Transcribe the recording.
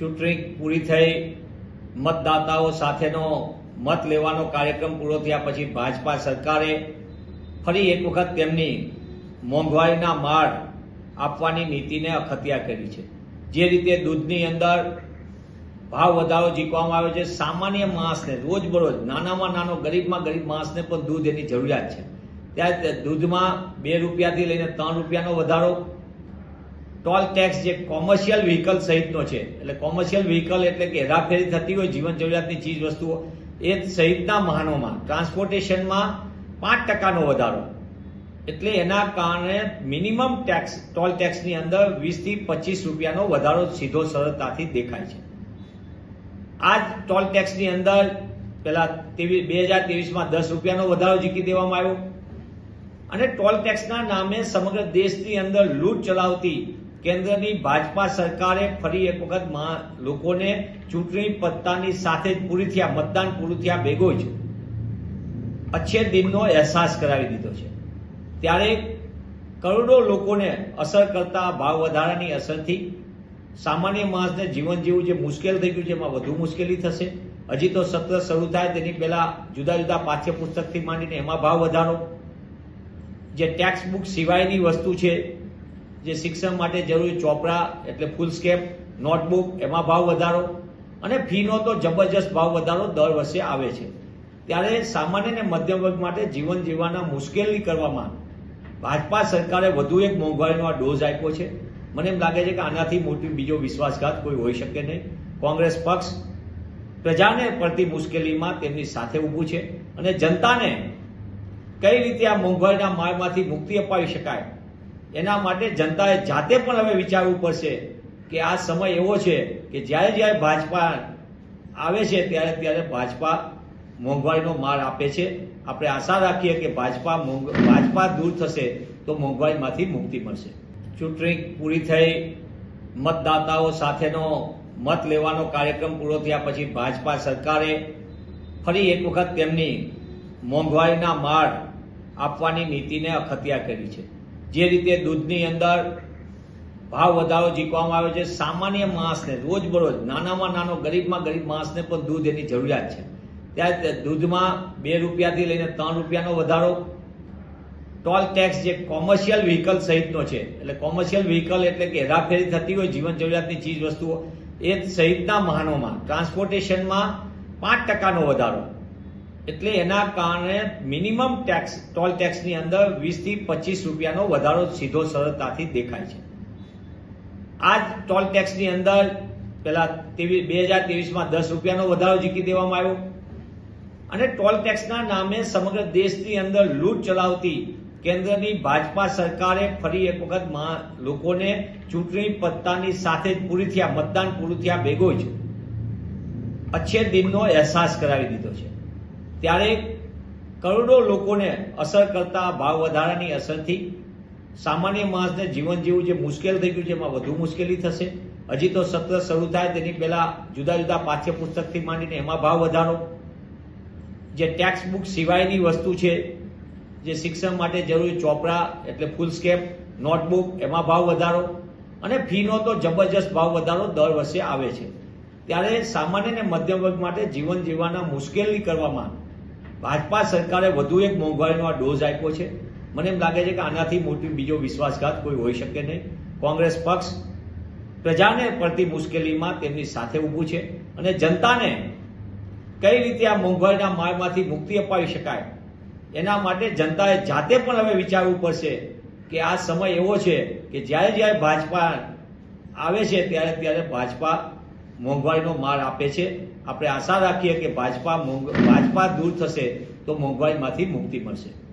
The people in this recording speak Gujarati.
ચૂંટણી પૂરી થઈ મતદાતાઓ સાથેનો મત લેવાનો કાર્યક્રમ પૂરો થયા પછી ભાજપા સરકારે ફરી એક વખત તેમની મોંઘવારીના માર આપવાની નીતિને અખત્યા કરી છે। જે રીતે દૂધની અંદર ભાવ વધારો ઝીકવામાં આવ્યો છે, સામાન્ય માણસને રોજબરોજ નાનામાં નાનો ગરીબમાં ગરીબ માણસને પણ દૂધ એની જરૂરિયાત છે, ત્યારે દૂધમાં 2 રૂપિયાથી લઈને 3 રૂપિયાનો વધારો, ટોલ ટેક્સ જે કોમર્શિયલ વ્હીકલ સહિતનો છે, એટલે કોમર્શિયલ વ્હીકલ એટલે કે હેરાફેરી થતી હોય જીવન જરૂરિયાતની ચીજ વસ્તુઓ એ સહિતના વાહનોમાં ટ્રાન્સપોર્ટેશનમાં 5% વધારો, એટલે એના કારણે મિનિમમ ટેક્સ ટોલ ટેક્સની અંદર 20 થી 25 રૂપિયાનો વધારો સીધો સરળતાથી દેખાય છે। આ જ ટોલ ટેક્સની અંદર પેલા 2023માં 10 રૂપિયાનો વધારો ઝીકી દેવામાં આવ્યો અને ટોલ ટેક્સના નામે સમગ્ર દેશની અંદર લૂંટ ચલાવતી કેન્દ્રની ભાજપા સરકારે ફરી એક વખત લોકોને ચૂંટણી પત્તાની સાથે જ પૂરી થયા મતદાન પૂરું થયા ભેગો જ અચ્છે દિનનો અહેસાસ કરાવી દીધો છે। ત્યારે કરોડો લોકોને અસર કરતા ભાવ વધારાની અસરથી સામાન્ય માણસને જીવન જીવવું જે મુશ્કેલ થઈ ગયું છે એમાં વધુ મુશ્કેલી થશે। હજી તો સત્ર શરૂ થાય તેની પહેલા જુદા જુદા પાઠ્યપુસ્તકથી માંડીને એમાં ભાવ વધારો, જે ટેક્સ બુક સિવાયની વસ્તુ છે, જે શિક્ષણ માટે જરૂરી ચોપડા એટલે ફૂલ સ્કેપ નોટબુક એમાં ભાવ વધારો અને ફીનો તો જબરજસ્ત ભાવ વધારો દર વર્ષે આવે છે। ત્યારે સામાન્ય અને મધ્યમ વર્ગ માટે જીવન જીવવાના મુશ્કેલી કરવામાં ભાજપા સરકારે વધુ એક મોંઘવારીનો આ ડોઝ આપ્યો છે। મને એમ લાગે છે કે આનાથી મોટી બીજો વિશ્વાસઘાત કોઈ હોઈ શકે નહીં। કોંગ્રેસ પક્ષ પ્રજાને પડતી મુશ્કેલીમાં તેમની સાથે ઊભું છે અને જનતાને કઈ રીતે આ મોંઘવારીના મારમાંથી મુક્તિ અપાવી શકાય એના માટે જનતાએ જાતે પણ હવે વિચારવું પડશે કે આ સમય એવો છે કે જ્યારે જ્યારે ભાજપા આવે છે ત્યારે ત્યારે ભાજપા મોંઘવારીનો માર આપે છે। આપણે આશા રાખીએ કે ભાજપા દૂર થશે તો મોંઘવારીમાંથી મુક્તિ મળશે। ચૂંટણી પૂરી થઈ મતદાતાઓ સાથેનો મત લેવાનો કાર્યક્રમ પૂરો થયા પછી ભાજપા સરકારે ફરી એક વખત તેમની મોંઘવારીના માર આપવાની નીતિને અખત્યા કરી છે। જે રીતે દૂધની અંદર ભાવ વધારો ઝીકવામાં આવ્યો છે, સામાન્ય માણસને રોજબરોજ નાનામાં નાનો ગરીબમાં ગરીબ માણસને પણ દૂધ એની જરૂરિયાત છે, ત્યારે દૂધમાં 2 રૂપિયાથી લઈને 3 રૂપિયાનો વધારો, ટોલ ટેક્સ જે કોમર્શિયલ વ્હીકલ સહિતનો છે, એટલે કોમર્શિયલ વ્હીકલ એટલે કે હેરાફેરી થતી હોય જીવન જરૂરિયાતની ચીજ વસ્તુઓ એ સહિતના વાહનોમાં ટ્રાન્સપોર્ટેશનમાં 5%નો વધારો, એટલે એના કારણે મિનિમમ ટેક્સ ટોલ ટેક્સની અંદર 20 થી 25 રૂપિયાનો વધારો સીધો સરળતાથી દેખાય છે। આ જ ટોલ ટેક્સની અંદર પેલા 2023માં 10 રૂપિયાનો વધારો ઝીકી દેવામાં આવ્યો અને ટોલ ટેક્સના નામે સમગ્ર દેશની અંદર લૂંટ ચલાવતી કેન્દ્રની ભાજપા સરકારે ફરી એક વખત લોકોને ચૂંટણી પત્તાની સાથે જ પૂરી થયા મતદાન પૂરું થયા ભેગો જ અચ્છે દિનનો અહેસાસ કરાવી દીધો છે। ત્યારે કરોડો લોકોને અસર કરતા ભાવ વધારાની અસરથી સામાન્ય માણસને જીવન જીવવું જે મુશ્કેલ થઈ ગયું છે એમાં વધુ મુશ્કેલી થશે। હજી તો સત્ર શરૂ થાય તેની પહેલા જુદા જુદા પાઠ્યપુસ્તકથી માંડીને એમાં ભાવ વધારો, જે ટેક્સ બુક સિવાયની વસ્તુ છે, જે શિક્ષણ માટે જરૂરી ચોપડા એટલે ફૂલ સ્કેપ નોટબુક એમાં ભાવ વધારો અને ફીનો તો જબરજસ્ત ભાવ વધારો દર વર્ષે આવે છે। ત્યારે સામાન્ય અને મધ્યમ વર્ગ માટે જીવન જીવવાના મુશ્કેલી કરવામાં ભાજપા સરકારે વધુ એક મોંઘવારીનો આ ડોઝ આપ્યો છે। મને એમ લાગે છે કે આનાથી મોટી બીજો વિશ્વાસઘાત કોઈ હોઈ શકે નહીં। કોંગ્રેસ પક્ષ પ્રજાને પડતી મુશ્કેલીમાં તેમની સાથે ઊભું છે અને જનતાને કઈ રીતે આ મોંઘવારીના મારમાંથી મુક્તિ અપાવી શકાય એના માટે જનતાએ જાતે પણ હવે વિચારવું પડશે કે આ સમય એવો છે કે જ્યારે જ્યારે ભાજપા આવે છે ત્યારે ત્યારે ભાજપા મોંઘવારીનો માર આપે છે। આપણે આશા રાખીએ કે ભાજપા દૂર થશે તો મોંઘવારીમાંથી મુક્તિ મળશે।